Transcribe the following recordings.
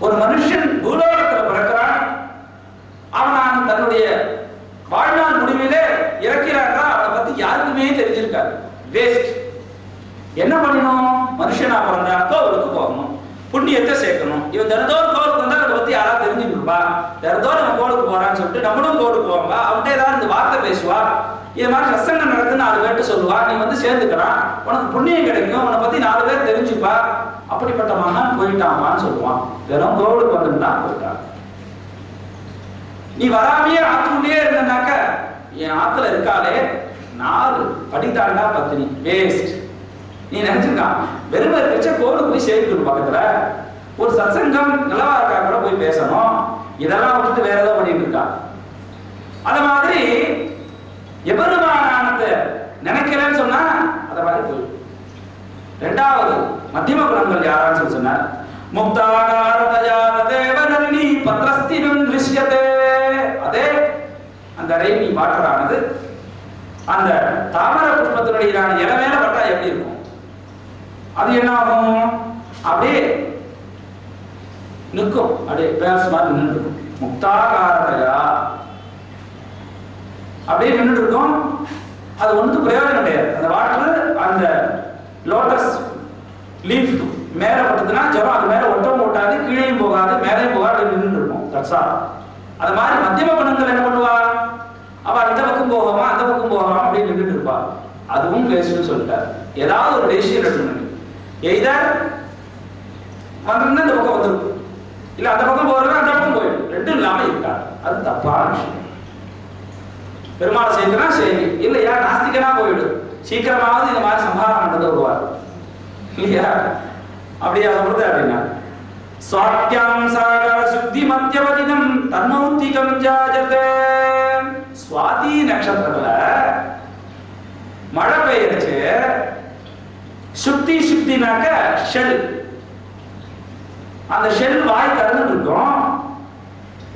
ஒரு மனுஷன் பூலோகத்தில் பிறக்கிறான், அவன் தன்னுடைய வாழ்நாள் முடிவிலே இறக்கிறார்களா அவனை பத்தி யாருக்குமே தெரிஞ்சிருக்காரு. வேஸ்ட். என்ன பண்ணணும்? மனுஷனா பிறந்தா கோவிலுக்கு போகணும், புண்ணியத்தை சேர்க்கணும். இவன் தினத்தோறும் கோவிலுக்கு வந்தா அதை பத்தி யாராவது தெரிஞ்சுருப்பா, தினத்தோறும் நம்ம கோவிலுக்கு போறான்னு சொல்லிட்டு நம்மளும் கோவிலுக்கு போவா, அவன்கிட்ட ஏதாவது இந்த வார்த்தை பேசுவா, இது மாதிரி சத்சங்கம் நடக்குன்னு 4 பேர்ட்டு சொல்லுவா, நீ வந்து சேர்ந்துக்கிறான், உனக்கு புண்ணியம் கிடைக்கும், உன்னை பத்தி 4 பேர் தெரிஞ்சுப்பா. அப்படிப்பட்ட மகன் போயிட்டாமான்னு சொல்லுவான். வெறும் கோவிலுக்கு வந்துட்டா போயிட்டான். நீ வராமையே ஆத்துக்குள்ளே இருந்தனாக்க என் ஆத்துல இருக்காளே 4 படித்தாண்டா பத்தினி, வேஸ்ட். நீ நினைச்சிருக்கான் வெறும் வச்ச கோவிலுக்கு போய் சேர்க்கணும், பக்கத்துல ஒரு சத்சங்கம் நிலவா இருக்கா கூட போய் பேசணும், இதெல்லாம் விட்டுட்டு வேற ஏதோ பண்ணிட்டு இருக்கா. அது மாதிரி எபெருமானத்தை நினைக்கிறேன்னு சொன்னா அத மாதிரி போயிடும். 2வது மத்தியம குணங்கள் யாரான்னு சொல்லி சொன்னார். முக்தாகாரதயாத தேவனி பத்ரஸ்தினம் திருஷ்யதே. அதே அந்த ரெய்னி வாட்டரானது அந்த தாமர புஷ்பத்தினுடைய இலை மேல பட்டா எப்படி இருக்கும்? அது என்ன ஆகும்? அப்படியே நிற்கும், அப்படியே பேஸ் மாதிரி நின்று முக்தாகாரதயா அப்படியே நின்று இருக்கும். அது ஒன்றும் பிரயோஜனம் கிடையாது. அந்த வாட்டர் அந்த லோட்டஸ் லீஃப் மேல பட்டதுன்னா ஜலம் அது மேல ஒட்டவும் ஒட்டாது, கீழேயும் போகாது, மேலேயும் போகாது, நின்று இருக்கும். தட்சா அது மாதிரி மத்தியம குணங்கள் என்ன பண்ணுவா? அவ இந்த பக்கம் போகாம அந்த பக்கம் போகாம அப்படின்னு நின்றுட்டு இருப்பா. அதுவும் வேஸ்ட்னு சொல்லிட்டார். ஏதாவது ஒரு டெசிஷன் எடுக்கணும். எய்தர் வந்து இந்த பக்கம் வந்துருக்கும், இல்ல அந்த பக்கம் போறது அந்த பக்கம் போயிடும், ரெண்டும் இல்லாம இருக்கா. அது தப்பான விஷயம். பெருமாள் சேர்க்கனா சரி, இல்லையா நாஸ்திகனா போயிடும். சீக்கிரமாவது இந்த மாதிரி சம்ஹாரம் பண்றது வருவார் இல்லையா? அப்படியா சொல்றது? அப்படின்னா ஸ்வாத்யாம் சாகர சுத்தி மத்தியவதினம் தன்னௌத்திகம் ஜாஜதே. சுவாதி நட்சத்திரத்துல மழை பெய்யச்சு. சுத்தி சுத்தினாக்க ஷெல், அந்த ஷெல் வாய் திறந்து இருக்கும்.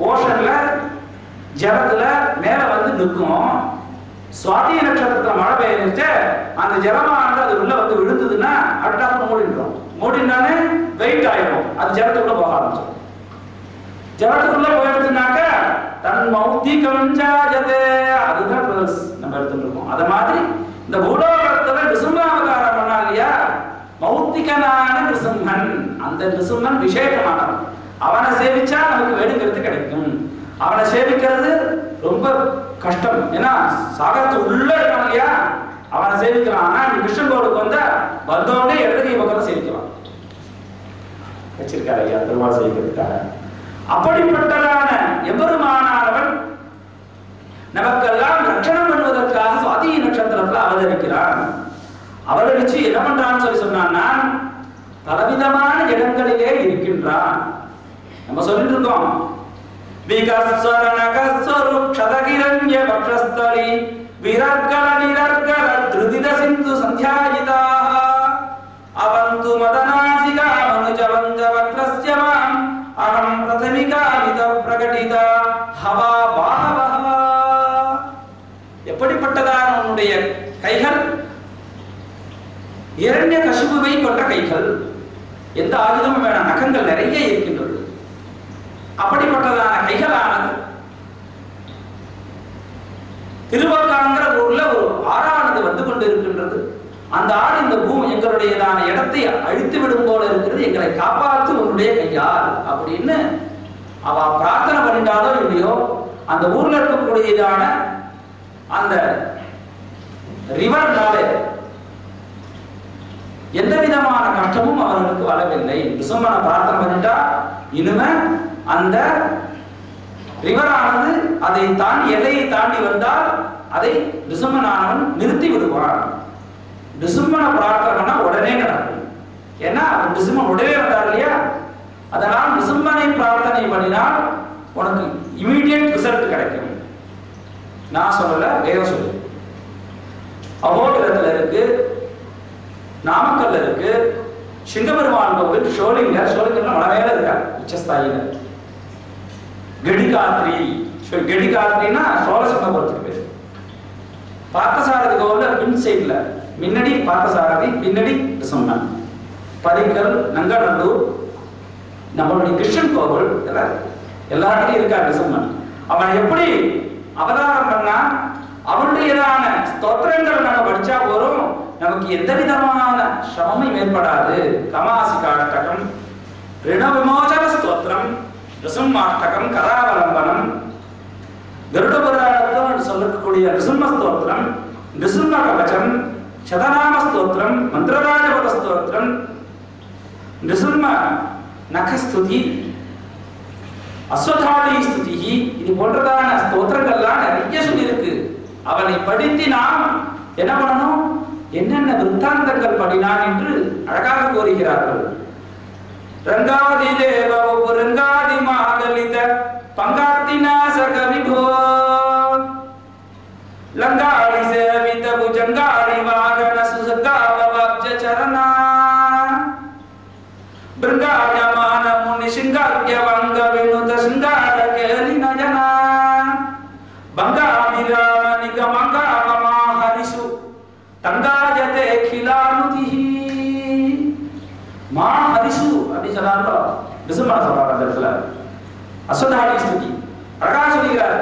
ஓஷன்ல ஜலத்துல மேல வந்து நிற்கும். சுவாதி நட்சத்திரத்துல மழை பெய்யுச்சு, அந்த ஜலமானது அது உள்ள வந்து விழுந்ததுன்னா அடுத்த மூடிடும். மூடினானே வெயிட் ஆயிடும், அது ஜலத்துக்குள்ள போக ஆரம்பிச்சிடும். ஜலத்துக்குள்ள போயிடுச்சுனாக்க தன் மௌத்திகம் ஜாஜதே. அதுதான் நம்ம எடுத்துட்டு இருக்கோம். அத மாதிரி இந்த பூலோகத்துல நிசும்பாவதாரம் பண்ணா இல்லையா, மௌத்திகனான நிசும்மன். அந்த நிசும்மன் விசேஷமானவன். அவனை சேவிச்சா நமக்கு வேணுங்கிறது கிடைக்கும். அவனை சேவிக்கிறது ரொம்ப கஷ்டம். ஏன்னா சாகரத்து உள்ள இருக்கான் இல்லையா, அவனை சேவிக்கலாம். ஆனா நீ கிருஷ்ணன் வந்த வந்தோடனே இடதுகை பக்கத்தை சேவிக்கலாம் வச்சிருக்காரு ஐயா பெருமாள் சேவிக்கிறதுக்காக. அப்படிப்பட்டதான எம்பெருமானானவன் நமக்கெல்லாம் ரட்சணம் பண்ணுவதற்காக சுவாதி நட்சத்திரத்துல அவதரிக்கிறான். அவதரிச்சு என்ன பண்றான்னு சொல்லி சொன்னான்னா பலவிதமான இடங்களிலே இருக்கின்றான். நம்ம சொல்லிட்டு இருக்கோம், விகஸ்வரணகஸ்வரு க்ஷதகிரண்ய பக்ஷஸ்தலி விரர்கல நிரர்கல த்ருதித சிந்து சந்தியாயிதாஹ அவந்து மதநாசிகா மனுஜவங்க வக்ரஸ்யமாம் அகம் பிரதமிகா மித பிரகடித ஹவா பாஹவஹ. எப்படிப்பட்டதான உன்னுடைய கைகள்? இரண்ய கசுபுவை கொண்ட கைகள். எந்த ஆயுதமும் வேணாம், நகங்கள் நிறைய இருக்கின்றது. அப்படிப்பட்டதான கைகளானது திருவக்காங்கிற ஊர்ல ஒரு ஆறானது வந்து கொண்டு இருக்கின்றது. அந்த ஆடு இந்த பூமி எங்களுடையதான இடத்தை அழித்து விடும் போல இருக்கிறது, எங்களை காப்பாற்று உன்னுடைய கையால் அப்படின்னு அவ பிரார்த்தனை பண்ணிட்டாலோ இல்லையோ, அந்த ஊர்ல இருக்கக்கூடியதான அந்த ரிவர்னால எந்த விதமான கஷ்டமும் அவர்களுக்கு வரவில்லை. நிசும்மனை பிரார்த்தனை பண்ணிட்டா இனிமே அந்த ரிவரானது அதை தாண்டி எல்லையை தாண்டி வந்தால் அதை நிசும்மனானவன் நிறுத்தி விடுவான். நிசும்மனை பிரார்த்தனை பண்ணா உடனே நடக்கும். ஏன்னா நிசும்மன் உடனே வந்தார் இல்லையா, அதனால் நிசும்மனை பிரார்த்தனை பண்ணினால் உனக்கு இமீடியட் ரிசல்ட் கிடைக்கும். நான் சொல்லல, வேற சொல்லு. அகோபிலத்துல இருக்கு, நாமக்கல்ல இருக்கு, சிங்கபெருமான் கோவில் ஷோலிங்கர்ல மலையில இருக்கா உச்சஸ்தாயில. கெடிகாத்ரி, கெடிகாத்ரினா சோழசிங்கபுரத்துக்கு பேரு. பார்த்தசாரதி கோவில பின் சைட்ல, முன்னாடி பார்த்தசாரதி, பின்னாடி நிசும்மன். பரிக்கல், நங்கநல்லூர், நம்மளுடைய கிருஷ்ணன் கோவில் எல்லார்கிட்டையும் இருக்கா நிருசிம்மன். அவன் எப்படி அவதாரம் பண்ணா அவனுடையதான ஸ்தோத்திரங்கள் நம்ம படிச்சா போறோம், நமக்கு எந்த விதமான சிரமமும் ஏற்படாது. கமாசிகாஷ்டகம், ரிண விமோசன ஸ்தோத்திரம், நிருசிம்மாஷ்டகம், கராவலம்பனம், கருட புராணத்தில் சொல்லக்கூடிய நிருசிம்ம ஸ்தோத்திரம், நிருசிம்ம கவச்சம், சதநாம ஸ்தோத்திரம், மந்திரராஜபத ஸ்தோத்திரம், நிருசிம்ம நகஸ்துதி, அஸ்வதாதி ஸ்துதி, இது போன்றதான ஸ்தோத்திரங்கள்லாம் நிறைய சொல்லி இருக்கு. அவனை படித்து நாம் என்ன பண்ணணும், என்னென்ன விருத்தாந்தங்கள் படினான் என்று அழகாக கோருகிறார்கள். ரங்காதி தேவ ரங்காதி மாகலித பங்காத்திநாசக விபோ லங்காடி சேவித புஜங்காடி வாகன சுசகாவப்ஜ சரணா பிருங்காயமான முனி சிங்காக்ய வங்க வினுத சிங்கார கேலி நயனா பங்காபிராம நிகமங்காமமா ஹரிசு தங்காஜதே கிலானுதிஹி. மா ஹரிசு அப்படி சொன்னாரோ நிருசிம்மன் சொல்றாரு அந்த இடத்துல. அஸ்வதாடி ஸ்துதி அழகா சொல்லுகிறார்.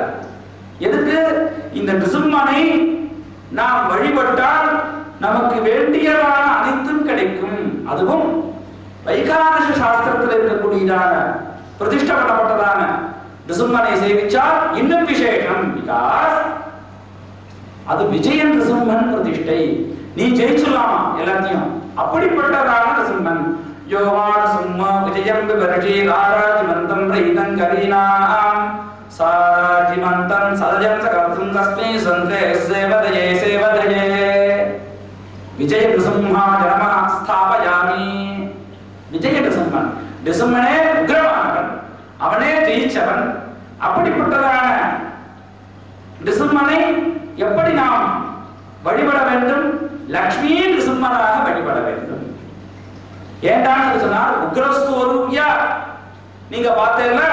எதுக்கு? இந்த நிருசிம்மனை நாம் வழிபட்டால் நமக்கு வேண்டியதான அனைத்தும் கிடைக்கும். அதுவும் வைகானச சாஸ்திரத்தில் இருக்கக்கூடியதான பிரதிஷ்டை பண்ணப்பட்டதான நிருசிம்மனை சேவிச்சால் இன்னும் விசேஷம். பிகாஸ் அது விஜயன் நிருசிம்மன் பிரதிஷ்டை. நீ ஜெயிச்சுலாமா எல்லாத்தையும். அப்படிப்பட்டதான நிருசிம்மன் யோவான சும்மா விஜயம் விவரட்டி ராராஜிமந்தம் ரயிதம் கரீனாம் சாராஜிமந்தம் சதஜம் சகர்த்தும் தஸ்மை சந்தே சேவதயே சேவதயே விஜய நிருசிம்மா ஜனம ஸ்தாபயாமி. விஜய நிருசிம்மன், நிருசிம்மனே உக்ரமானவன், அவனே ஜெயிச்சவன். அப்படிப்பட்டதான நிருசிம்மனை எப்படி நாம் வழிபட வேண்டும்? லக்ஷ்மி நிருசிம்மனாக வழிபட வேண்டும். ஏன்டான்னு சொன்னால் உக்ரஸ்வரூபியா. நீங்க பார்த்தீங்களா,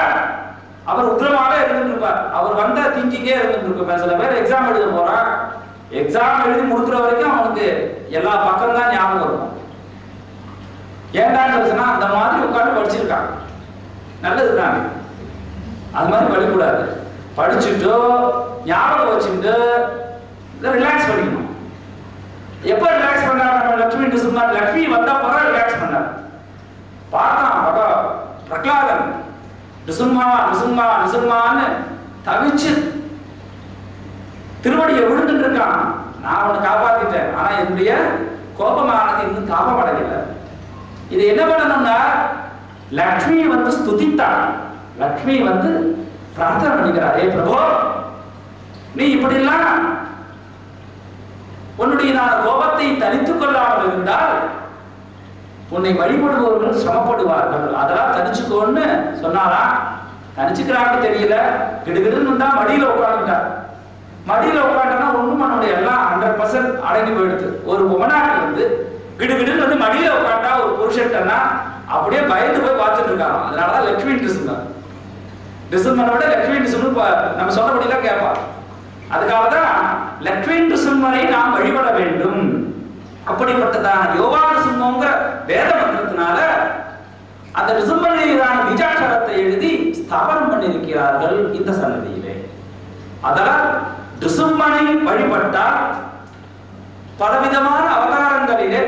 அவர் உக்ரமாவே இருந்துருப்பார். அவர் வந்த திங்கிங்கே இருந்துருப்பார். சில பேர் எக்ஸாம் எழுத போறான், எக்ஸாம் எழுதி முடிக்கிற வரைக்கும் அவனுக்கு எல்லா பக்கம் தான் ஞாபகம் இருக்கும். ஏன்டான்னு சொன்னா அந்த மாதிரி உட்காந்து படிச்சிருக்காங்க, நல்லதுதாங்க. அது மாதிரி படிக்கூடாது. படிச்சுட்டு ஞாபகம் வச்சுட்டு ரிலாக்ஸ் பண்ணிக்கணும். எப்ப ரிலாக்ஸ் பண்ணாரு லட்சுமி நிருசிம்மன்? லட்சுமி வந்தா பிறகு ரிலாக்ஸ் பண்ணார். பார்த்தான் பிரகலாதன் நிருசிம்மா நிருசிம்மா நிருசிம்மான்னு தவிச்சு திருவடியை விழுந்துட்டு இருக்கான். நான் அவனை காப்பாத்திட்டேன், ஆனா என்னுடைய கோபமானது இன்னும் தாபமடையல. இது என்ன பண்ணணும்னா, லக்ஷ்மி வந்து ஸ்துதித்தான். லக்ஷ்மி வந்து பிரார்த்தனை பண்ணிக்கிறார், ஏ பிரபு, நீ இப்படிலாம் உன்னுடைய கோபத்தை தனித்துக் கொள்ளாமல் இருந்தால் உன்னை வழிபடுபவர்கள் சிரமப்படுவார்கள். அதெல்லாம் தனிச்சுக்கோன்னு சொன்னாரா? தனிச்சுக்கிறான்னு தெரியல. கிடுகிடுன்னு வந்தா மடியில உட்காந்துட்டார். மடியில உட்காந்துனா ஒண்ணும் நம்மளுடைய எல்லாம் 100% அடங்கி போயிடுது. ஒரு உமனாட்டு வந்து கிடுகிடுன்னு வந்து மடியில உட்காண்டா ஒரு புருஷன்னா அப்படியே பயந்து போய் பார்த்துட்டு இருக்காங்க. அதனாலதான் லட்சுமி நிருசிம்மன். நிருசிம்மனை விட லட்சுமி நிருசிம்மன் நம்ம சொன்னபடிலாம் கேட்பா. அதுக்காக தான் லட்சுமி நிருசிம்மனை நாம் வழிபட வேண்டும். அப்படிப்பட்டதான யோகா நிருசிம்மங்கிற வேத மந்திரத்தினால அந்த நிருசிம்மனான பீஜாட்சரத்தை எழுதி ஸ்தாபனம் பண்ணியிருக்கிறார்கள் இந்த சன்னதியிலே. அதனால் நிருசிம்மனை வழிபட்டால் பலவிதமான அவதாரங்களிலே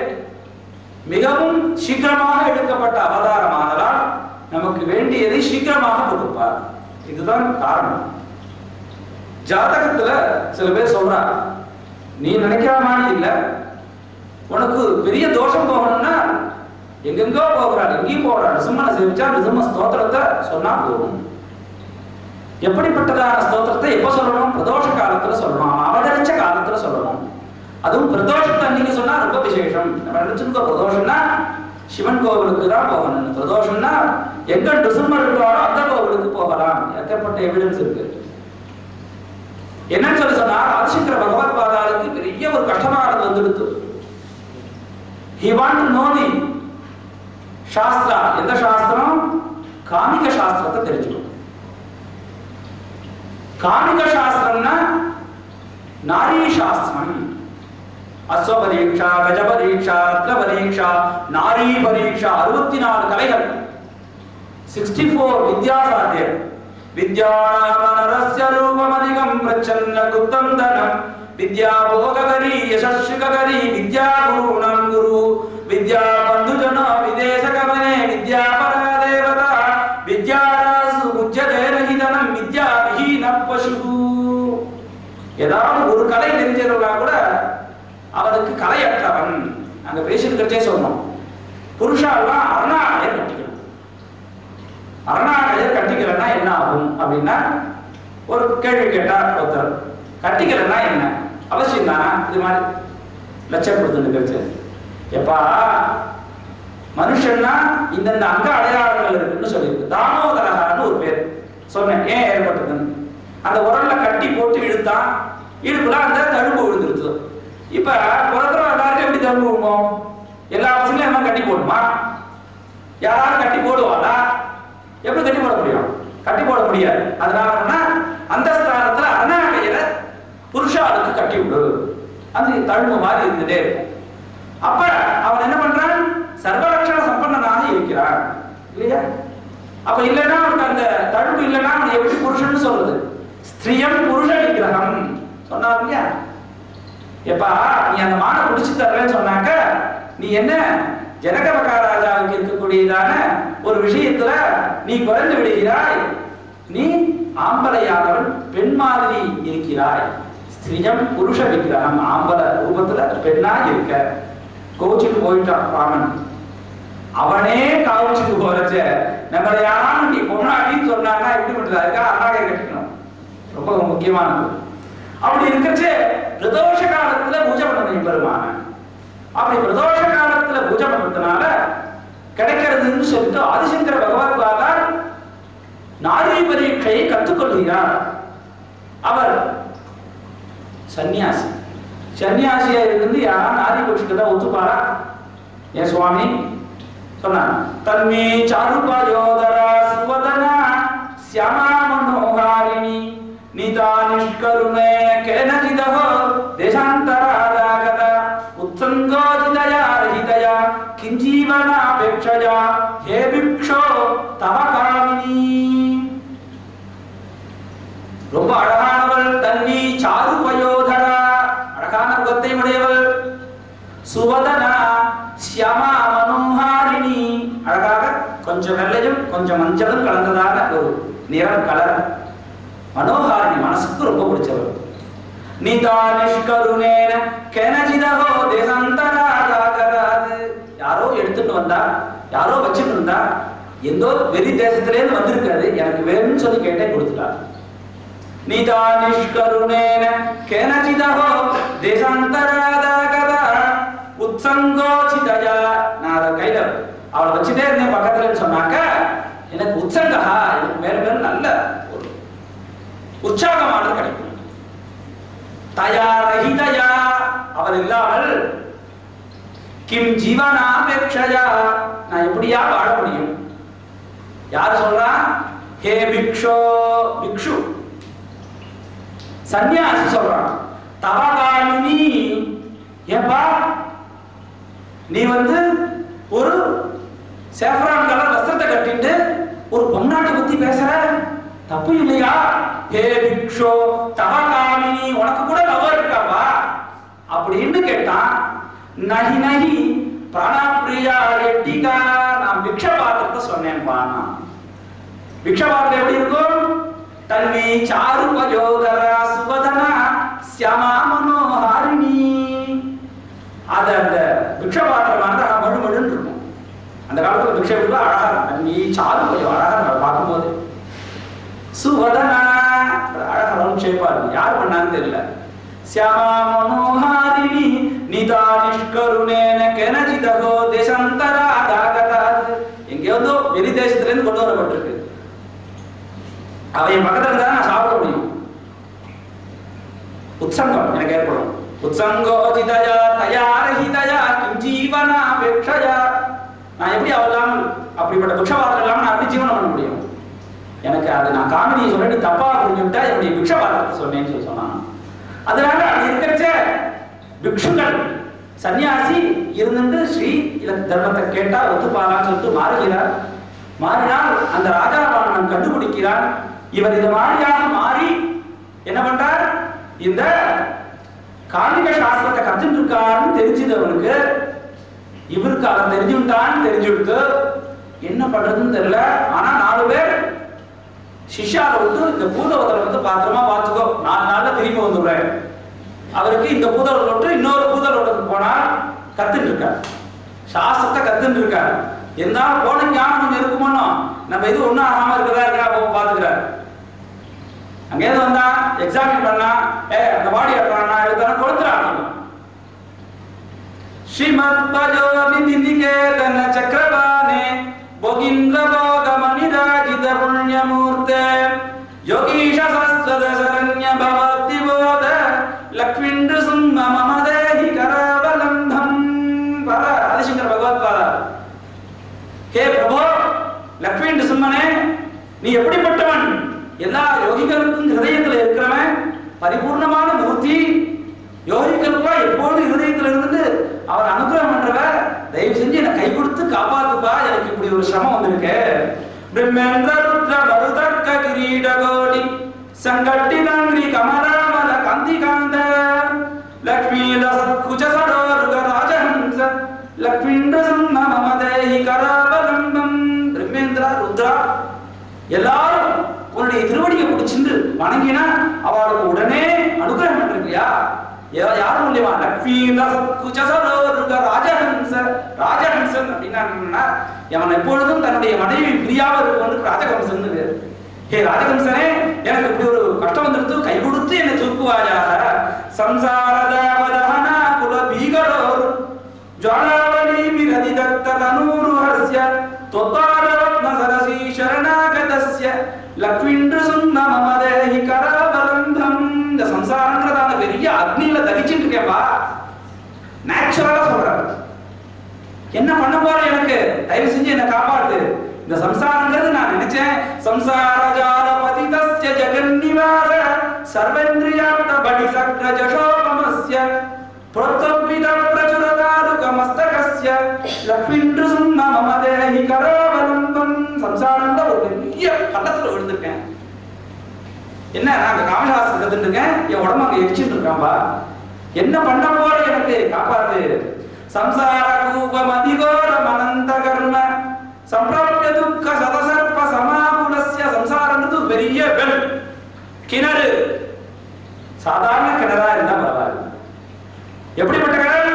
மிகவும் சீக்கிரமாக எடுக்கப்பட்ட அவதாரமானதால் நமக்கு வேண்டியதை சீக்கிரமாக கொடுப்பார். இதுதான் காரணம். ஜாதகத்துல சில பேர் சொல்றார், நீ நினைக்கிற மாதிரி இல்ல, உனக்கு பெரிய தோஷம் போகணும்னா எங்கெங்கோ போகிறார், எங்கேயும் போகிறார். நிருசிம்மனை சேவிச்சா நிருசிம்ம ஸ்தோத்திரத்தை சொன்னா போகும். எப்படிப்பட்டதான ஸ்தோத்திரத்தை எப்ப சொல்லணும்? பிரதோஷ காலத்துல சொல்லணும், அவதரிச்ச காலத்துல சொல்லணும். அதுவும் பிரதோஷத்தை அன்னைக்கு சொன்னா ரொம்ப விசேஷம். நம்ம நினைச்சிருக்கோம் பிரதோஷம்னா சிவன் கோவிலுக்கு தான் போகணும். பிரதோஷம்னா எங்க நிருசிம்மர் இருக்காரோ அந்த கோவிலுக்கு போகலாம். ஏற்பட்ட எவிடன்ஸ் இருக்கு. என்னன்னு சொல்லி சொன்னா, ஆதிசங்கர பகவத் பாதாளுக்கு பெரிய ஒரு கஷ்டமானது வந்துடுது. He want to know the Sastra. எந்த சாஸ்திரம்? காமிக சாஸ்திரத்தை தெரிஞ்சுக்கணும். காமிக சாஸ்திரம்னா நாரி சாஸ்திரம். அஸ்வ பரீட்சா, கஜ பரீட்சா, ரத்ன பரீட்சா, நாரி பரீட்சா, 64 கலைகள். 64 வித்யாசாத்தியம். வித்யாநாமனரஸ்ய ரூபமதிகம் பிரச்சன்ன குத்தம் தனம் வித்யா போககரி யசஸ்விககரி வித்யா குருணம் குரு வித்யா பந்துஜனோ விதேசகமனே வித்யா பரதேவதா வித்யாராசு உஜ்ஜதே நஹிதனம் வித்யா விஹீன பசு. ஏதாவது ஒரு கலை தெரிஞ்சவனா கூட அவனுக்கு கலையற்றவன். அங்க பேசிருக்கிறதே சொன்னோம். புருஷாலாம் அரணாகையர் கட்டிக்கணும். அரணாகையர் கட்டிக்கலன்னா என்ன ஆகும் அப்படின்னா, ஒரு கேள்வி கேட்டார் ஒருத்தர், கட்டிக்கலன்னா என்ன அவசியம் தானா? இது மாதிரி லட்சப்படுத்து எப்பா மனுஷன்னா இந்தந்த அங்க அடையாளங்கள் இருக்குன்னு சொல்லியிருக்கு. தாமோதரகான்னு ஒரு பேர் சொன்னேன். ஏன் ஏற்பட்டதுன்னு, அந்த உரல்ல கட்டி போட்டு இழுத்தான், இடுப்புல அந்த தழும்பு விழுந்துருச்சு. இப்ப பிறக்கிறோம் எல்லாருக்கும் எப்படி தழும்பு விழுவோம்? எல்லா பசங்களும் எல்லாம் கட்டி போடுமா? யாராவது கட்டி போடுவாளா? எப்படி கட்டி போட முடியும்? கட்டி போட முடியாது. அதனால அந்த ஸ்தானத்துல அரணாகையர புருஷாளுக்கு கட்டி விடு, அது தழும்பு மாதிரி இருந்துட்டே இருக்கும். அப்ப அவன் என்ன பண்றான்? சர்வலட்சண சம்பன்னனாக இருக்கிறான் இல்லையா? அப்ப இல்லைன்னா அவனுக்கு அந்த தழும்பு இல்லைன்னா அவன் எப்படி புருஷன் சொல்றது? ஸ்திரியம் புருஷ விக்கிரகம் சொன்னார் இல்லையா? எப்பா நீ அந்த மானை பிடிச்சு தரலன்னு சொன்னாக்க நீ என்ன ஜனக மகாராஜாவுக்கு இருக்கக்கூடியதான ஒரு விஷயத்துல நீ குறைந்து விடுகிறாய். நீ ஆம்பளையானவன், பெண் மாதிரி இருக்கிறாய். ஸ்திரியம் புருஷ விக்கிரகம், ஆம்பள ரூபத்துல பெண்ணா இருக்க. கோச்சுக்கு போயிட்டான் ராமன். அவனே காவுச்சுக்கு போறச்ச நம்மள யாரும் நீ பொண்ணாட்டின்னு சொன்னாங்கன்னா எப்படி பண்றது? அதுக்காக அண்ணாகை கட்டிக்கணும், ரொம்ப முக்கியமானது. அப்படி இருக்கச்சு பிரதோஷ காலத்துல பூஜை பண்ணணும் பெருமான. அப்படி பிரதோஷ காலத்துல பூஜை பண்றதுனால கிடைக்கிறதுன்னு சொல்லிட்டு ஆதிசங்கர பகவத்பாதர் நாரி பரீட்சையை கற்றுக்கொள்கிறார். அவர் சன்னியாசி. சன்னியாசியா இருந்து யாரா நாரி பரீட்சை ஒத்துப்பாரா? ஏன் சுவாமி சொன்னார், தன்மே சாருபயோதரா சுவதனா శ్యామా మనోహారిణి నీతా నిష్కరుణే కేనచిదః దేశాంతరాదాగత ఉత్సంగోజితయా రహితయా కింజీవనాపేక్షయా హే భిక్షో తవ కామిని. ரொம்ப அழகானவள் தன்னி சாரு பயோதரா, அழகான முகத்தை உடையவள். சுவதனா శ్యామా మనోహారిణி, அழகாக கொஞ்சம் வெள்ளையும் கொஞ்சம் மஞ்சளும் கலந்ததாக ஒரு நிறம் கலர். மனோகாரிணி, மனசுக்கு ரொம்ப பிடிச்சவள். நீதா நிஷ்கருணேன கேனஜிதஹோ தேசாந்தராதாகதாது, யாரோ எடுத்துட்டு வந்தா, யாரோ வச்சுட்டு இருந்தா, எந்தோ வெளி தேசத்திலேருந்து வந்திருக்காது, எனக்கு வேணும்னு சொல்லி கேட்டே கொடுத்துட்டார். நீதா நிஷ்கருணேன கேனஜிதஹோ தேசாந்தராதாகதா உத்சங்கோசிதயா, நான் அதை கையில அவளை வச்சுட்டே இருந்தேன் பக்கத்துல சொன்னாக்க எனக்கு உற்சங்கா, எனக்கு மேல மேல நல்ல ஒரு உற்சாகமானது கிடைக்கும். தயா ரஹிதயா, அவள் இல்லாமல் கிம் ஜீவனாபேக்ஷயா, நான் எப்படியா வாழ முடியும்? யார் சொல்றா? ஹே பிக்ஷோ, பிக்ஷு சன்னியாசி சொல்றான். தவகாமினி, ஏப்பா நீ ஒரு சேஃப்ரான் கலர் வஸ்திரத்தை கட்டிட்டு ஒரு பொன்னாட்டி பத்தி பேசுற, தப்பு இல்லையா? ஹே பிக்ஷோ தவகாமினி, உனக்கு கூட லவர் இருக்காவா அப்படின்னு கேட்டான். நஹி நஹி பிராணப்பிரியா எட்டிகா, நான் பிக்ஷ பாத்திரத்தை சொன்னேன்பா. பிக்ஷ பாத்திரம் எப்படி இருக்கும்? தன்வி சாரு பயோதரா சுவதனா శ్యామా మనోహాரிணி, அது அந்த பிக்ஷ பாத்திரமானது மழு மழுன்னு இருக்கும். அந்த காலத்துல பிக்ஷை அழகா இருக்கும். நீ சாரு பயம் அழகா பார்க்கும்போது. சுவதனா, அழகா ரவுண்ட் ஷேப்பா இருக்கும். யார் பண்ணான்னு தெரியல. శ్యామా మనోహారిణி நீதா நிஷ்கருணேன கேனஜிதஹோ தேசாந்தராதாகதாத், எங்கேயோ வெளி தேசத்துல இருந்து கொண்டு வரப்பட்டிருக்கு. அவன் பக்கத்துல இருந்தா நான் சாப்பிட முடியும். உற்சங்கம் எனக்கு ஏற்படும். உத்சங்கோஜிதயா தயாரஹிதயா கிஞ்சீவனாபேக்ஷயா, நான் எப்படி அவளாமல் அப்படிப்பட்ட பிக்ஷபாத்திரம் இல்லாமல் நான் எப்படி ஜீவனம் பண்ண முடியும்? எனக்கு அது நான் காமெடியை சொல்ல நீ தப்பா புரிஞ்சுட்டா என்னுடைய பிக்ஷபாத்திரத்தை சொன்னேன்னு சொல்லி சொன்னான். அதனால அப்படி இருக்கிறச்ச பிக்ஷுக்கள் சன்னியாசி இருந்துட்டு ஸ்ரீ தர்மத்தை கேட்டா ஒத்துப்பாரான்னு சொல்லிட்டு மாறுகிறார். மாறினால் அந்த ராஜாவானவன் கண்டுபிடிக்கிறான். இவர் இந்த மாதிரியாக மாறி என்ன பண்றார், இந்த கார்மிக சாஸ்திரத்தை கத்துட்டு இருக்காருன்னு தெரிஞ்சது அவனுக்கு. இவருக்கு அவன் தெரிஞ்சுட்டான்னு தெரிஞ்சுடுத்து என்ன பண்றதுன்னு தெரியல. ஆனா 4 பேர் சிஷ்யாவை விட்டு இந்த பூதவதரை வந்து பாத்திரமா பார்த்துக்கோ, 4 நாள்ல திரும்பி வந்துடுறேன். அவருக்கு இந்த பூதவரை விட்டு இன்னொரு பூதவரத்துக்கு போனா கத்துட்டு இருக்கார், சாஸ்திரத்தை கத்துட்டு இருக்கார். இருந்தாலும் போன ஞானம் கொஞ்சம் இருக்குமோ, நம்ம இது ஒன்றும் ஆகாம இருக்கிறதா இருக்கா பாத்துக்கிறார். அங்கேயிருந்து வந்தா எக்ஸாமின் பண்ணா அந்த பாடி எடுக்கிறானா எடுத்தானா கொடுத்துறான். ஸ்ரீமத் பஜோமி நிகேதன சக்கரபாணே போகிந்திர போகமணிராஜித புண்ணியமூர்த்தே யோகீஷ சஸ்வத சரண்ய பவதி போத லக்ஷ்மிண்டு சும்ம மம தேஹி கரவலம்பம். பர ஆதிசங்கர பகவத் பாதா, ஹே பிரபு லக்ஷ்மிண்டு சும்மனே, நீ எப்படிப்பட்டவன்? எல்லா யோகிகளுக்கும் ஹிருதயத்தில் இருக்கிறவன், பரிபூர்ணமான மூர்த்தி. யோகிகளுக்கெல்லாம் எப்போதும் ஹிருதயத்தில் இருந்துட்டு அவர் அனுகிரகம் பண்றவ. தயவு செஞ்சு என்னை கை கொடுத்து காப்பாத்துப்பா, எனக்கு இப்படி ஒரு சிரமம் வந்திருக்கு. பிரம்மேந்திர ருத்ர மருதக்க கிரீட கோடி சங்கட்டி நன்றி கமலாமல காந்தி காந்த லக்ஷ்மி லசத்குஜ சரோருக ராஜஹம்ச லக்ஷ்மிண்ட சும்ம மம தேஹி கரவலம்பம். பிரம்மேந்திரா ருத்ரா எல்லாரும் உன்னுடைய திருவடியை பிடிச்சிருந்து வணங்கினா அவளுக்கு உடனே அனுகிரகம் பண்றியா? யாரும் இல்லையா? லக்ஷ்மி லசத்குஜ சரோருக ராஜஹம்ச. ராஜஹம்சன் அப்படின்னா அவன் எப்பொழுதும் தன்னுடைய மனைவி பிரியாம இருக்கவனுக்கு ராஜஹம்சன். ஹே ராஜஹம்சனே, எனக்கு இப்படி ஒரு கஷ்டம் வந்துடுத்து, கை கொடுத்து என்னை தூக்குவாயாக. சம்சார தேவதஹன குல பீகரோர் ஜ்வாலாவலி மிரதி தத்த தனூருஹஸ்ய தொத்தாரத்ன சரசி சரணாகதஸ்ய லக்ஷ்மிண்டு சும்ம மம தேஹி கரவலம்பம். இந்த சம்சாரன்றதான பெரிய அக்னியில தகிச்சுட்டு இருக்கேப்பா. நேச்சுரலா சொல்றாரு, என்ன பண்ண போற எனக்கு, தயவு செஞ்சு என்ன காப்பாத்து. இந்த சம்சாரங்கிறது நான் நினைச்சேன் சம்சார ஜால பதிதஸ்ய ஜெகன்னிவாச சர்வேந்திரியாப்த படி சக்ர ஜஷோபமஸ்ய ப்ரோத்தபித பிரசுரதாதுக மஸ்தகஸ்ய லக்ஷ்மிண்டு சும்ம மம தேஹி கரவலம்பம். சம்சாரம்ன்ற ஒரு பெரிய பட்டத்துல விழுந்திருக்கேன். என்ன, நான் அந்த காமசாஸ்திரம் கத்துட்டு இருக்கேன், என் உடம்பு அங்க எரிச்சுட்டு இருக்கான்பா. என்ன பண்ண போற எனக்கு காப்பாத்து. சம்சார கூபம் அதிகோரம் அனந்த கர்ம சம்பிராப்ய துக்க சதசர்ப்ப சமாகுலஸ்ய. சம்சாரம்ன்றது பெரிய வெல் கிணறு. சாதாரண கிணறா இருந்தா பரவாயில்ல. எப்படிப்பட்ட கிணறு?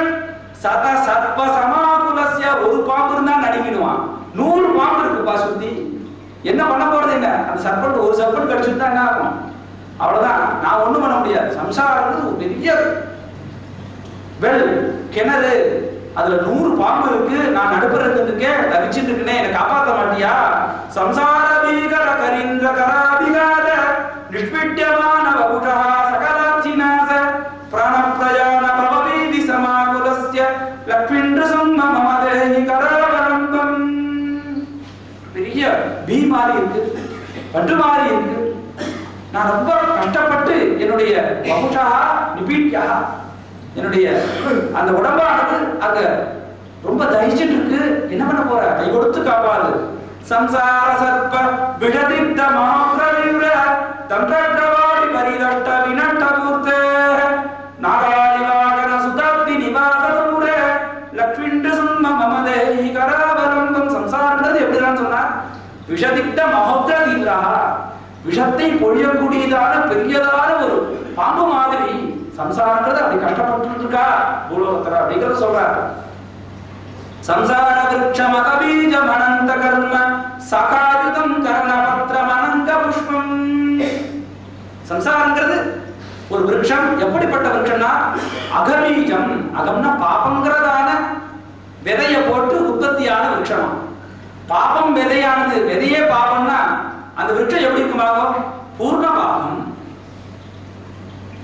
சத சர்ப்ப சமாகுலஸ்ய. ஒரு பாம்பு இருந்தா நடுங்கிடுவான், 100 பாம்பு இருக்குப்பா சுத்தி. என்ன பண்ண போறது? என்ன, அந்த சர்ப்பம் ஒரு சர்ப்பம் கடிச்சுட்டா என்ன ஆகும்? அவ்வளவுதான், நான் ஒண்ணும் பண்ண முடியாது. சம்சாரம் ஒரு பெரிய வெல் கிணறு, அதுல 100 பாம்பு இருக்கு. நான் நடுப்புறது இருக்கேன், தவிச்சுட்டு இருக்கேன், என்னை காப்பாற்ற மாட்டியா? சம்சார பீகர கரீந்திர கராபிகாத நிஷ்பிட்யமான வபுஷா சகலார்த்திநாச பிராணப்ரயாண பவவீதி சமாகுலஸ்ய லக்ஷ்மிண்டு சும்ம மம தேஹி கரவலம்பம். பெரிய பீ மாறி இருக்கு, பட்டு மாறி இருக்கு. நான் ரொம்ப கஷ்டப்பட்டு என்னுடைய வபுஷா நிபீட்யா, என்னுடைய அந்த உடம்பானது அங்க ரொம்ப தகிச்சுட்டு இருக்கு. என்ன பண்ண போற? கை கொடுத்து காப்பாது. சம்சார சர்ப்ப விஷதிப்த மாத்ரவிர தந்தட்டவாடி பரிதஷ்ட வினட்ட மூர்த்தே நாகாரி வாகன சுதாப்தி நிவாசூர லக்ஷ்மிண்டு சும்ம மம தேஹி கரவலம்பம். சம்சாரன்றது எப்படிதான் சொன்னா, விஷதிப்த மகோத்ர தீவிரா, விஷத்தை பொழியக்கூடியதான பெரியதான ஒரு பாம்பு மாதிரி. சம்சாரன்றது அப்படி கஷ்டப்பட்டு இருக்கா பூலோகத்துல அப்படிங்கிறத சொல்றாரு. சம்சார விருட்சம் அகபீஜம் அனந்த கர்ம சகாயுதம் கர்ணபத்ரம் அனங்க புஷ்பம். சம்சாரங்கிறது ஒரு விருட்சம். எப்படிப்பட்ட விருட்சம்னா அகபீஜம். அகம்னா பாபங்கிறதான விதைய போட்டு உற்பத்தியான விருட்சம். பாபம் விதையானது, விதையே பாபம்னா அந்த விருட்சம் எப்படி இருக்குமாகும்? பூர்ண பாபம்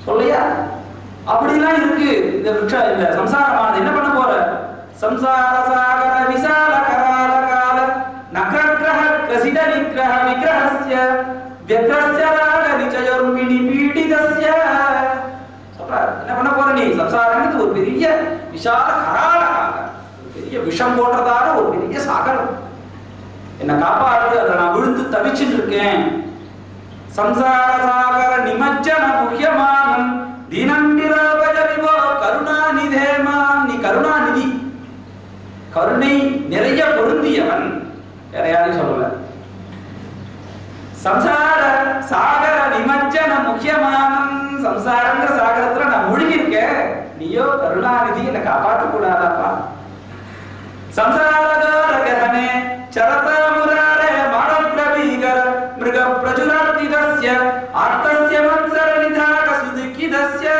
சொல்லையா? அப்படிலாம் இருக்கு இந்த விருட்சம். இந்த சம்சாரமானது என்ன பண்ண போற? சம்சார சாகர விசால கரால கால நக்ரக்ரஹ கசித நிக்ரஹ விக்ரஹஸ்ய விக்ரஸ்ய ராக நிச்சயர்மிணி பீடிதஸ்ய. சொல்றார், என்ன பண்ண போற நீ? சம்சாரங்கிறது ஒரு பெரிய விசால கரால கால, பெரிய விஷம் போன்றதான ஒரு பெரிய சாகரம். என்ன காப்பாற்று, அதை நான் விழுந்து தவிச்சுட்டு இருக்கேன். சம்சார சாகர நிமஜ்ஜன முக்கியமானம் தினம் விரோபஜ விபோ கருணாநிதேமாம். நீ கருணாநிதி, கருணை நிறைய பொருந்தியவன், வேற யாரையும் சொல்லல. சம்சார சாகர நிமஜ்ஜன முக்கியமானம், சம்சாரங்கிற சாகரத்துல நான் முழுகி இருக்கேன், நீயோ கருணாநிதி, என்னை காப்பாற்ற கூடாதாப்பா. சம்சாரதோர கஹனே சரத முராரே மானப்ரவீகர மிருக பிரஜுரார்த்திதஸ்ய ஆர்த்தஸ்ய மத்சர நிதாக சுதுக்கிதஸ்ய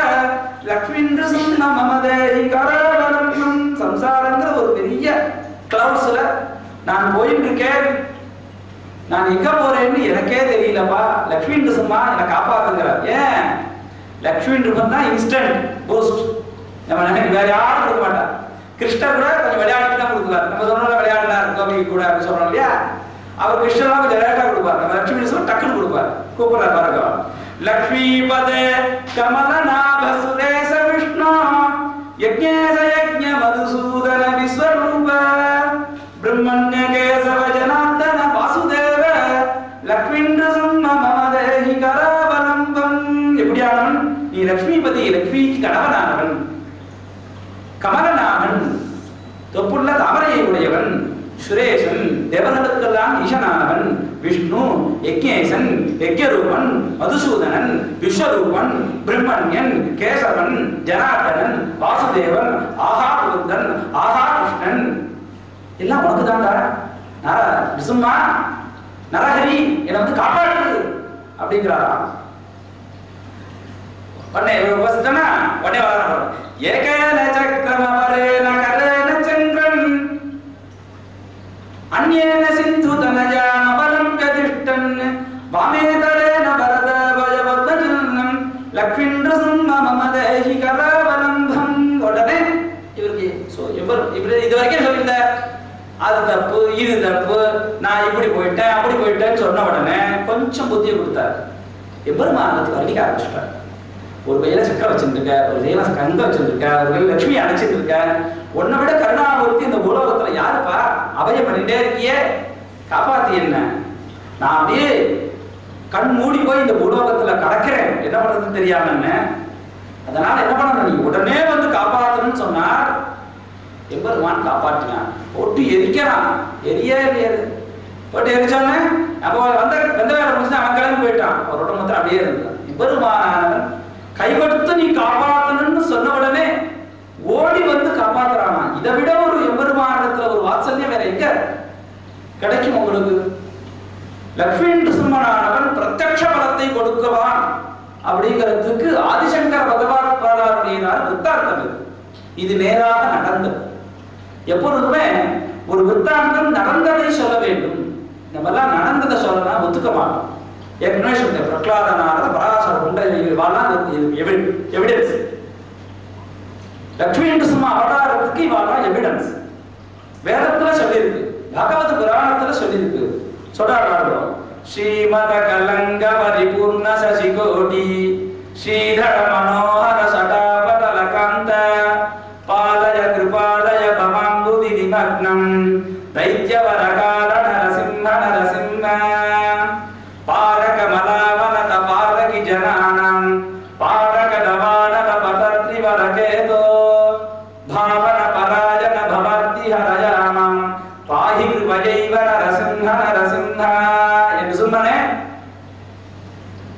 லக்ஷ்மீந்திர சும்ம மமதேஹி கரவலம். சம்சாரங்கிற ஒரு பெரிய கிளவுட்ஸ்ல நான் போயிட்டு இருக்கேன், நான் எங்க போறேன்னு எனக்கே தெரியலப்பா. லக்ஷ்மி நிருசிம்மா என்னை காப்பாத்துங்கிறார். ஏன்? லக்ஷ்மி நிருபம் தான் இன்ஸ்டன்ட் பூஸ்ட். நம்ம வேற யாரும் கொடுக்க மாட்டா. கிருஷ்ணர் கூட கொஞ்சம் விளையாட்டு தான் கொடுக்குவார். நம்ம சொன்ன விளையாடினார் கோபி கூட அப்படின்னு சொல்றோம் இல்லையா, அவர் கிருஷ்ணர் கொஞ்சம் விளையாட்டா கொடுப்பார். நம்ம லட்சுமி நிருசிம்மா டக்குன்னு கொடுப்பார். கூப்பிடுறார் பாருங்க, லக்ஷ்மிபதே கமலநாப சுரேச விஷ்ணு யஜ்ஞேச யஜ்ஞ மதுசூதன விஸ்வரூப பிரம்மண்ய கேசவ ஜனார்தன வாசுதேவ லக்ஷ்மீந்திர சும்ம மமதேஹி கராவலம்பம். எப்படியானவன்? நீ லக்ஷ்மிபதி, லக்ஷ்மிக்கு கணவனானவன், கமலநாதன், தொப்புள்ள தாமரையை உடையவன், சுரேசன், தேவர்களுக்கெல்லாம் ஈசனானவன், விஷ்ணு, யஜ்ஞேசன், யஜ்ஞரூபன், மதுசூதனன், விஸ்வரூபன், பிரம்மண்யன், கேசவன், ஜனார்தனன், வாசுதேவன், ஆஹா புகுந்தன், ஆஹா கிருஷ்ணன், எல்லாம் உனக்கு தான்டா. நிருசிம்மா, நரஹரி, என்னை வந்து காப்பாற்று அப்படிங்கிறாரா. உடனே உபஸ்தனா உடனே வர ஏகேன சக்கரமவரேன கரேன சந்திரன் அன்யேன சிந்து தனஜான பலம் கதிஷ்டன் வாமேதரேன வரத வயவத்னஜன்னம் லக்ஷ்மீந்திர சும்ம மமதேஹி கரவலம்பம். உடனே இவருக்கு இவர் இது வரைக்கும் சொல்லியிருந்தார், அது தப்பு இது தப்பு, நான் இப்படி போயிட்டேன் அப்படி போயிட்டேன்னு சொன்ன உடனே கொஞ்சம் புத்தியை கொடுத்தார். எம்பெருமானத்துக்கு வர்ணிக்க ஆரம்பிச்சுட்டார். ஒரு கையில சக்கரம் வச்சிருக்க, ஒரு கையில கங்க வச்சிருக்க, ஒரு கையில லட்சுமி அணைச்சிட்டு இருக்க, உன்னை விட கருணாமூர்த்தி இந்த பூலோகத்துல யாருப்பா? அபயம் பண்ணிட்டே இருக்கியே, காப்பாத்தி என்ன? நான் அப்படியே கண் மூடி போய் இந்த பூலோகத்துல கடக்கிறேன், என்ன பண்றதுன்னு தெரியாம என்ன. அதனால என்ன பண்ணணும், நீ உடனே வந்து காப்பாத்தணும்னு சொன்னார். எம்பெருமான் காப்பாற்றினான். போட்டு எரிக்கிறான், எரியாது போட்டு எரிச்சோன்னு அப்போ வந்த வேலை முடிச்சு அவன் கிளம்பி போயிட்டான். அவரோட மொத்தம் அப்படியே இருந்தான். எம்பெருமானவன் கைகொடுத்து நீ காப்பாற்றணும்னு சொன்ன உடனே ஓடி வந்து காப்பாத்துறானா. இதை விட ஒரு எம்பெருமானத்துல ஒரு வாத்சல்யம் வேற எங்க கிடைக்கும் உங்களுக்கு? லக்ஷ்மி நிருசிம்மனானவன் பிரத்யக்ஷ பலத்தை கொடுக்குவான் அப்படிங்கிறதுக்கு ஆதிசங்கர பகவான் பாதாருடையதான வித்தாந்தம் இது. இது நேராக நடந்தது. எப்பொழுதுமே ஒரு வித்தாந்தம் நடந்ததை சொல்ல வேண்டும். நம்ம எல்லாம் நடந்ததை சொல்லலாம் ஒத்துக்க மாட்டோம். ஏற்கனவே சொல்ல பிரகலாதனால பராசர எவிடன்ஸ். லக்ஷ்மி நிருசிம்ம அவதாரத்துக்கு இவாதான் எவிடன்ஸ். வேதத்துல சொல்லியிருக்கு, பகவத புராணத்துல சொல்லியிருக்கு. சொல்றாங்க, ஸ்ரீமத கலங்க பரிபூர்ண சசிகோடி ஸ்ரீதர மனோஹர சடாபதல காந்த பாலய கிருபாலய பவாம்புதி நிமக்னம் தைத்யவரகால நரசிம்ம நரசிம்ம பாரக மலாவனத பாரகி ஜனானம் பாரக தவானத பதத்ரி வரகேதோ பாவன பராஜன பவர்த்தி ஹரயாமம் பாஹி கிருபயைவ நரசிம்ம நரசிம்ம. என்று சொன்னனே,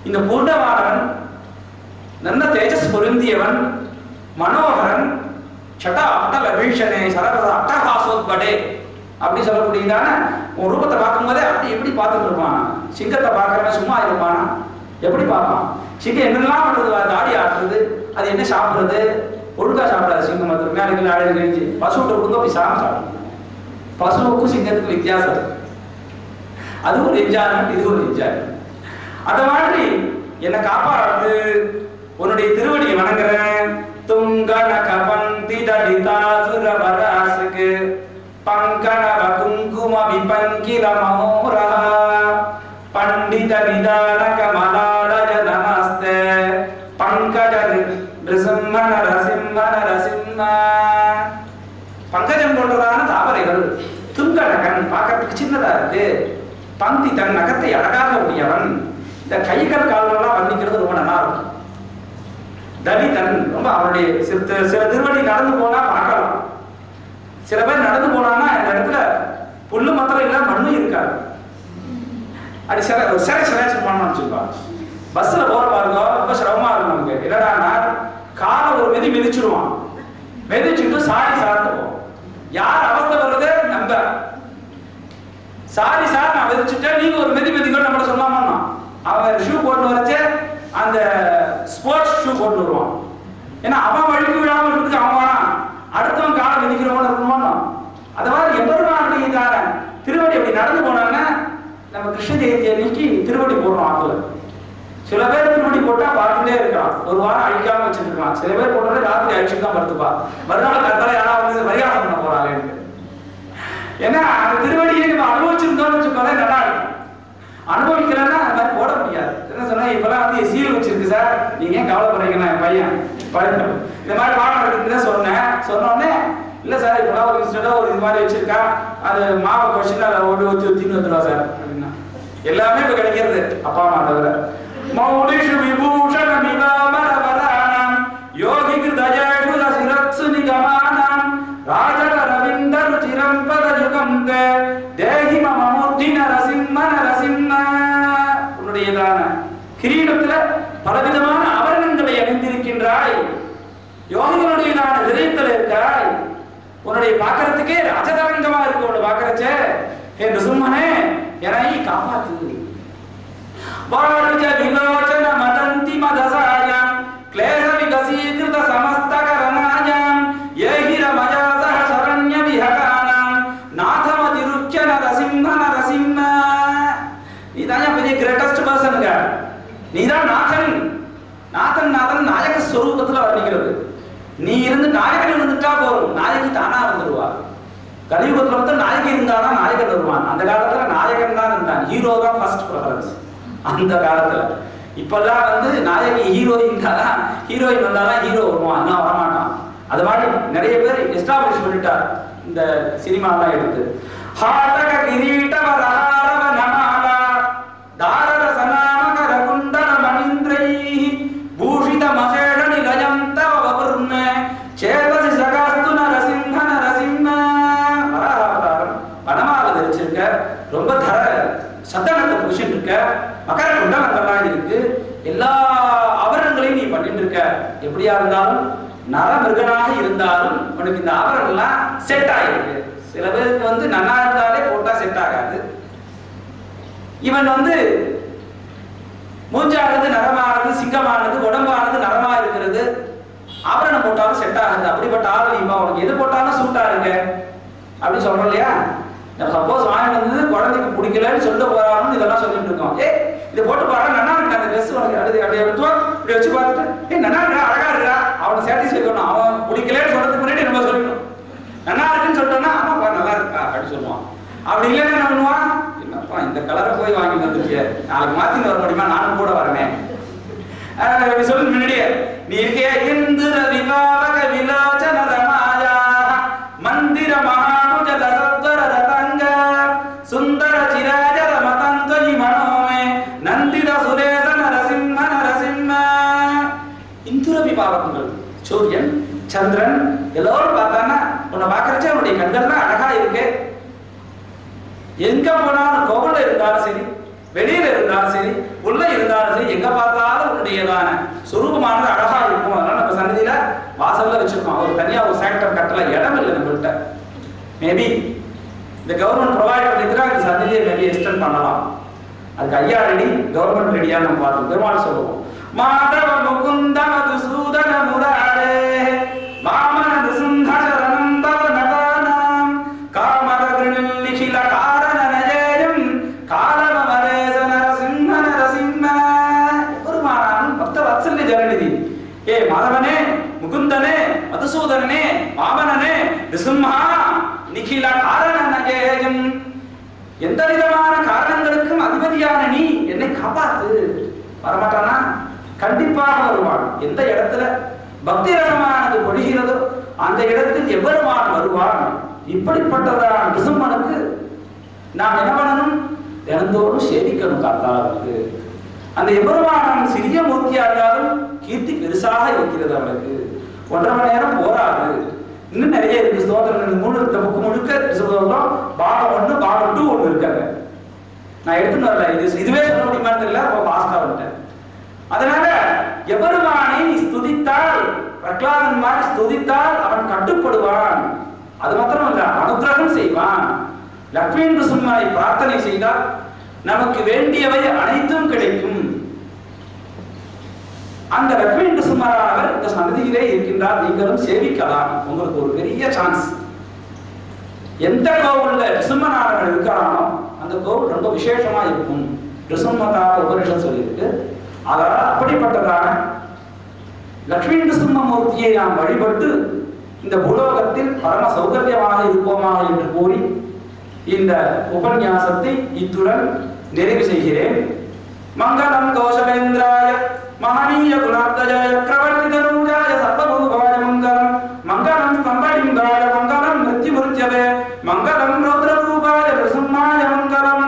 இந்த பூர்ணவானவன் நல்ல தேஜஸ் பொருந்தியவன், மனோகரன், சட்டா அட்டல வீழ்ஷனே சரபத அட்டஹாசோத்படே அப்படி சொல்லக்கூடியதான உன் ரூபத்தை பார்க்கும்போதே அப்படி எப்படி பார்த்துட்டு இருப்பான். சிங்கத்தை பார்க்கறவன் சும்மா இருப்பானா? எப்படி பார்ப்பான்? சிங்கம் என்னெல்லாம் பண்ணுறது? தாடி ஆட்டுறது, அது என்ன சாப்பிடுறது? ஒழுங்கா சாப்பிடாது சிங்கம். மாத்திரம் மேலே ஆடு கழிஞ்சு பசுவிட்ட கொடுங்க அப்படி சாப்பிடும். பசுவுக்கும் சிங்கத்துக்கும் வித்தியாசம். அது ஒரு என்ஜாய்மெண்ட், இது ஒரு என்ஜாய்மெண்ட். அந்த மாதிரி என்னை காப்பாற்று, உன்னுடைய திருவடியை வணங்குறேன். துங்கன கபந்தி தலிதாசுர பராசுக்கு பங்கனவ குங்கும விபங்கில மோரா பண்டித நிதான கமலாலய நமஸ்தே பங்கஜ நிருசிம்ம நரசிம்ம நரசிம்ம. பங்கஜம் கொண்டதான தாமரைகள், துங்கனகன் பார்க்கறதுக்கு சின்னதா இருக்கு, பந்தி தன் நகத்தை அழகாக உடையவன். இந்த கைகள் கால்கள்லாம் வர்ணிக்கிறது ரொம்ப நல்லா இருக்கும். தலிதன் ரொம்ப அவருடைய சில திருவடி நடந்து போனா பார்க்கலாம். சில பேர் நடந்து போனான்னா இந்த இடத்துல புல்லு மாத்திரம் இல்ல மண்ணும் இருக்காது. அப்படி சில பண்ணணும்னு வச்சுப்பா. பஸ்ல போற பாருங்க ரொம்ப சிரமமா இருக்கும் நமக்கு. என்னடான்னா காலை ஒரு மிதி மிதிச்சிடுவான், மிதிச்சுட்டு சாரி சார்ந்துவோம். யார் அவஸ்தை வருது? நம்ம சாரி சார் நான் மிதிச்சுட்டேன், நீங்க ஒரு மிதி மிதிக்கணும் நம்மள சொல்லாம. அவன் ஷூ போட்டு வரைச்சு அந்த ஸ்போர்ட்ஸ் ஷூ போட்டு வருவான். ஏன்னா அவன் வழிக்கு விழாம இருக்கிறதுக்கு அவன் அடுத்தவன் காலை மிதிக்கிறவன் இருக்கணுமா. அது மாதிரி எம்பெருமானுடைய திருவடி அப்படி நடந்து போனாங்கன்னா நம்ம கிருஷ்ண ஜெயந்தி அன்னைக்கு திருவடி போடுறோம் ஆத்துல. சில பேர் திருவடி போட்டா பார்த்துட்டே இருக்கலாம், ஒரு வாரம் அழிக்காம வச்சிருக்கலாம். சில பேர் போட்டோட ராத்திரி அழிச்சுட்டு தான் படுத்துப்பா. மறுநாள் கத்தால யாரா வந்து மரியாதை பண்ண போறாங்க. ஏன்னா அந்த திருவடியை நம்ம அனுபவிச்சிருந்தோம்னு வச்சுக்கோங்க, நல்லா இருக்கும். அனுபவிக்கிறேன்னா அந்த மாதிரி போட முடியாது. என்ன சொன்னா இப்பெல்லாம் வந்து சீல் வச்சிருக்கு சார், நீங்க ஏன் கவலைப்படுறீங்கன்னா என் பையன் பழக்கம் இந்த மாதிரி பாடம் நடக்குதுன்னு சொன்னோடனே இல்ல சார் இப்பெல்லாம் ஒரு இன்ஸ்டன்டா ஒரு இது மாதிரி வச்சிருக்கா, அது மாவை கொஸ்டின் அதை ஒட்டி ஒத்தின்னு வந்துடுவா சார் அப்படின்னா எல்லாமே இப்ப கிடைக்கிறது அப்பா அம்மா தவிர. மௌலிஷு விபூஷண மிகாமரவராணம் யோகி கிருதயேஷு தசிரத்சு நிகமானம் ராஜக ரவிந்த ருச்சிரம் பதயுகம் தே தேஹி மம மூர்த்தி நரசிம்ம நரசிம்ம. உன்னுடையதான கிரீடத்துல பலவிதமான ஆபரணங்களை அணிந்திருக்கின்றாய், யோகிகளுடையதான ஹிருதயத்தில் இருக்காய். உன்னுடைய பாக்கிறதுக்கே ராஜதரங்கமா இருக்கு உன்னை பாக்கிறச்சே. என்று சும்மனே என்னை காப்பாத்து. வாழுஜ விலோச்சன மதந்தி மதசாயம் கிளேச விகசீகிருத சமஸ்தகரணாயம் ஏகிர மயாசஹ சரண்ய விஹகானம் நாதமதிருக்ய நரசிம்ம நரசிம்ம. நீதான் பெரிய கிரேட்டஸ்ட் பர்சனுங்க. நீதான் நாதன். நாதன் நாயக ஸ்வரூபத்துல வர்ணிக்கிறது. நீ இருந்து நாயகன் இருந்துட்டா போதும், நாயகி தானா வந்துடுவா. கலியுகத்துல வந்து நாயகி இருந்தாதான் நாயகன் வருவான். அந்த காலத்துல நாயகன் தான் இருந்தான், ஹீரோ தான் ஃபர்ஸ்ட் ப்ரிஃபரன்ஸ் அந்த காலத்துல. இப்பெல்லாம் வந்து நாயகி ஹீரோயின் தான், ஹீரோயின் வந்தாதான் ஹீரோ வருவான், எல்லாம் வரமாட்டான். அது மாதிரி நிறைய பேர் எஸ்டாப்ளிஷ் பண்ணிட்டார் இந்த சினிமாலாம் எடுத்து. ஹாடக கிரீடவ ரஹாரவ நமாலா தாரர சனாமகர குண்டல மணிந்திரை பூஷித மசேஷ நிலயம் தவ வபுர்ம சேதசி சகாஸ்து நரசிம்ம நரசிம்ம. வராவதாரம் வனமால தரிச்சிருக்க, ரொம்ப தர சத்தனத்தை புடிச்சிட்டு இருக்க, மகர குண்டலங்கள்லாம் இருக்கு, எல்லா ஆபரணங்களையும் நீ பண்ணிட்டு இருக்க. எப்படியா இருந்தாலும் நரமிருகனாக இருந்தாலும் உனக்கு இந்த ஆபரணம்லாம் செட் ஆயிருக்கு. சில பேருக்கு வந்து நன்னா இருந்தாலே போட்டா செட் ஆகாது. இவன் வந்து மூஞ்சானது நரமானது, சிங்கமானது, உடம்பானது நரமா இருக்கிறது, ஆபரணம் போட்டாலும் செட் ஆகுது. அப்படிப்பட்ட ஆள் நீமா உனக்கு எது போட்டாலும் சூட்டா இருக்க அப்படின்னு சொல்றோம் இல்லையா. சப்போஸ் வாங்கி வந்தது குழந்தைக்கு பிடிக்கலன்னு சொல்ல போறான்னு இதெல்லாம் சொல்லிட்டு இருக்கோம். இதை போட்டு பாரு நல்லா இருக்கு அந்த ட்ரெஸ் உனக்கு அப்படியே எடுத்துவோம், இப்படி வச்சு பார்த்துட்டு நல்லா இருக்கா அழகா இருக்கா அவனை சாட்டிஸ்ஃபை பண்ணணும். அவன் பிடிக்கலன்னு சொல்றதுக்கு முன்னாடி நம்ம சொல்லிக்கணும். நல்லா இருக்குன்னு சொல்லிட்டோம்னா ஆமாப்பா நல்லா இருக்கா அப்படின்னு சொல்லுவான். அப்படி இல்லைன்னா என்ன பண்ணுவான், என்னப்பா இந்த கலரை போய் வாங்கி வந்துருக்கிய, நாளைக்கு மாத்தின்னு வர முடியுமா, நானும் கூட வரேன் சொல்லு முன்னாடியே. நீ இருக்கே இந்திர விவாக விலோச்சன ரமாயா மந்திர மகாபுஜ தசத்வர ரதங்க சுந்தர சிராஜர மதந்தொயி மனோமே நந்தித சுரேச நரசிம்ம நரசிம்ம. இந்துர விபாவகங்கள் சூரியன் சந்திரன் எல்லோரும் பார்த்தானா உன்னை பார்க்கறச்சே அவனுடைய கண்கள்லாம் அழகா இருக்கு. எங்க போனாலும் கோவில்ல இருந்தாலும் சரி, வெளியில இருந்தாலும் சரி, உள்ள இருந்தாலும் சரி, எங்க பார்த்தாலும் உன்னுடையதான சுரூபமானது அழகா இருக்கும். அதனால நம்ம சன்னதியில வாசல்ல வச்சிருக்கோம். ஒரு தனியா ஒரு செக்டர் கட்டல இடம் இல்லை நம்மள்கிட்ட. மேபி இந்த கவர்மெண்ட் ப்ரொவைட் பண்ணிக்கிறா இந்த சன்னதியை மேபி எக்ஸ்டெண்ட் பண்ணலாம். அதுக்கு ஐயா ரெடி, கவர்மெண்ட் ரெடியா நம்ம பார்த்தோம். பெருமாள் சொல்லுவோம் மாதவ முகுந்த மதுசூதன முராரே வாமன நிசுந்தரணம் தவ நதானாம் காமத கிருணில் நிகில காரண நஜேயம் காலவ மரேச நரசிம்ம நரசிம்ம. பெருமானாரும் பக்த வத்சல்ய ஜனநிதி. ஏ மாதவனே, முகுந்தனே, மதுசூதனனே, வாமனனே, நிசும்ஹா நிகில காரண நஜேயம். எந்த விதமான காரணங்களுக்கும் அதிபதியான நீ என்னை காப்பாத்து. வரமாட்டானா? கண்டிப்பாக வருவான். எந்த இடத்துல பக்தி ரசமானது பொழிகிறதோ அந்த இடத்தில் எவ்வளவான் வருவான். இப்படிப்பட்டதான நிசும்மனுக்கு நாம் என்ன பண்ணணும், தினந்தோறும் சேவிக்கணும் காத்தாளருக்கு. அந்த எம்பெருமான் சிறிய மூர்த்தியா இருந்தாலும் கீர்த்தி பெருசாக இருக்கிறது. அவளுக்கு 1.5 மணி நேரம் போராது, இன்னும் நிறைய இருக்கு ஸ்தோத்திரம். 3 புக்கு முழுக்க சொல்றோம். பாகம் 1 பாகம் 2 ஒன்று இருக்காங்க. நான் எடுத்துன்னு வரல, இதுவே சொல்ல முடியுமான்னு தெரியல, அப்போ பாஸ்கா வந்துட்டேன். அதனால எம்பெருமானை நீ ஸ்துதித்தால், பிரகலாதன் மாதிரி ஸ்துதித்தால் அவன் கட்டுப்படுவான். அது மாத்திரம் இல்ல, அனுகிரகம் செய்வான். லக்ஷ்மி நரசிம்மனை பிரார்த்தனை செய்தால் நமக்கு வேண்டியவை அனைத்தும் கிடைக்கும். அந்த லக்ஷ்மி நரசிம்மரானவர் இந்த சன்னதியிலே இருக்கின்றார். நீங்களும் சேவிக்கலாம். உங்களுக்கு ஒரு பெரிய சான்ஸ். எந்த கோவில்ல நரசிம்மநாதன் இருக்கிறானோ அந்த கோவில் ரொம்ப விசேஷமா இருக்கும். நரசிம்மதாக உபனிஷத் சொல்லியிருக்கு. அதனால அப்படிப்பட்டதான லக்ஷ்மி நரசிம்ம மூர்த்தியை நாம் வழிபட்டு இந்த பூலோகத்தில் பரம சௌகரியமாக இருப்போமாக என்று கூறி இந்த உபன்யாசத்தை இத்துடன் நிறைவு செய்கிறேன். மங்களம் கோஷவேந்திராய மகனீய குணாத்மஜாய சக்கரவர்த்திதனூஜாய சர்வபூபாய மங்களம். மங்களம் ஸ்தம்பலிங்காய மங்களம் மிருத்யுமுர்த்யவே மங்களம் ரௌத்ரரூபாய நரசிம்மாய மங்களம்.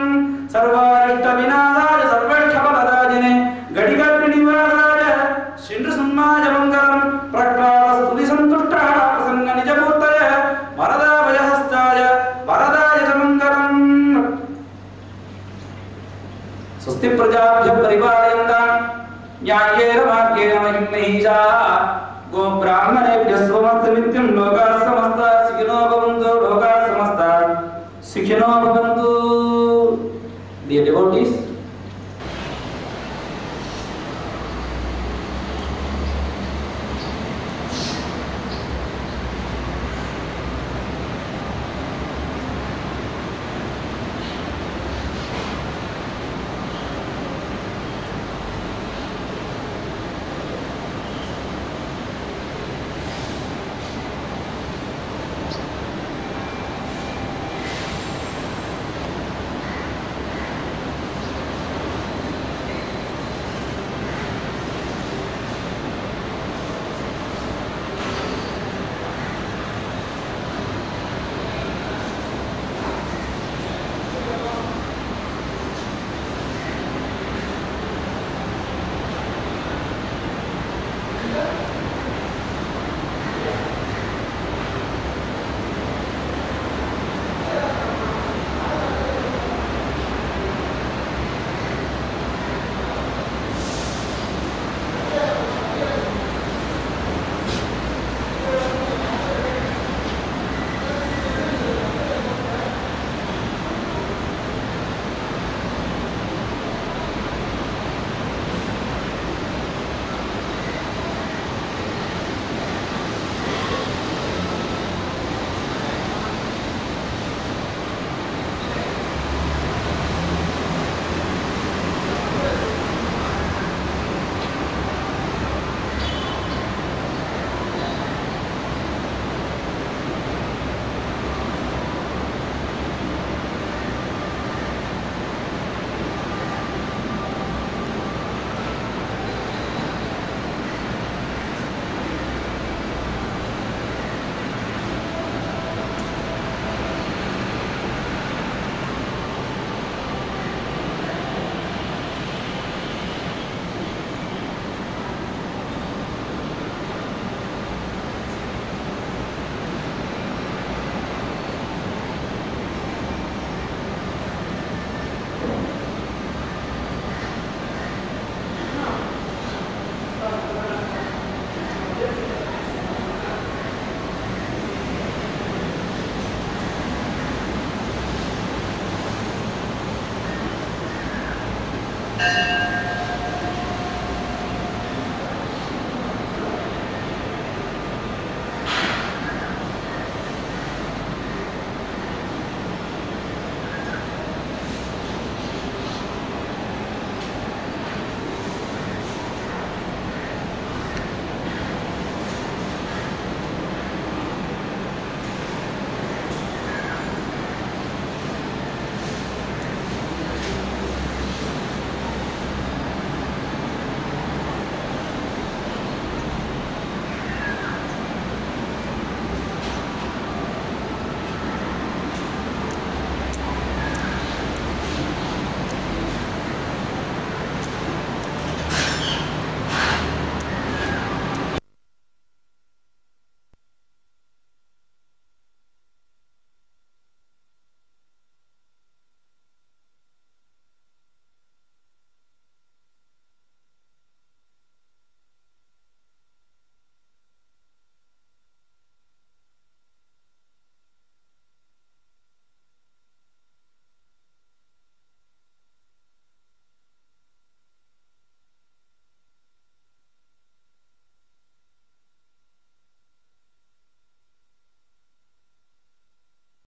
சர்வாரிஷ்ட விநாசாய சர்வக்ஷபலராஜினே கடிகர்ணிவாசாய ஸ்ரீ நரசிம்மாய மங்களம். பிரக்லாத ஸ்துதி சந்துஷ்டாய பிரசன்ன நிஜமூர்த்தய வரதாபயஹஸ்தாய வரதாய மங்களம். स्वस्ति प्रजाभ्यः परिपालयन्तां न्याय्येन मार्गेण महीं महिषाः गो ब्राह्मणेभ्यः स्वमस्तु नित्यं लोकाः समस्ताः सुखिनो भवन्तु लोकाः समस्ताः सुखिनो भवन्तु. Dear devotees,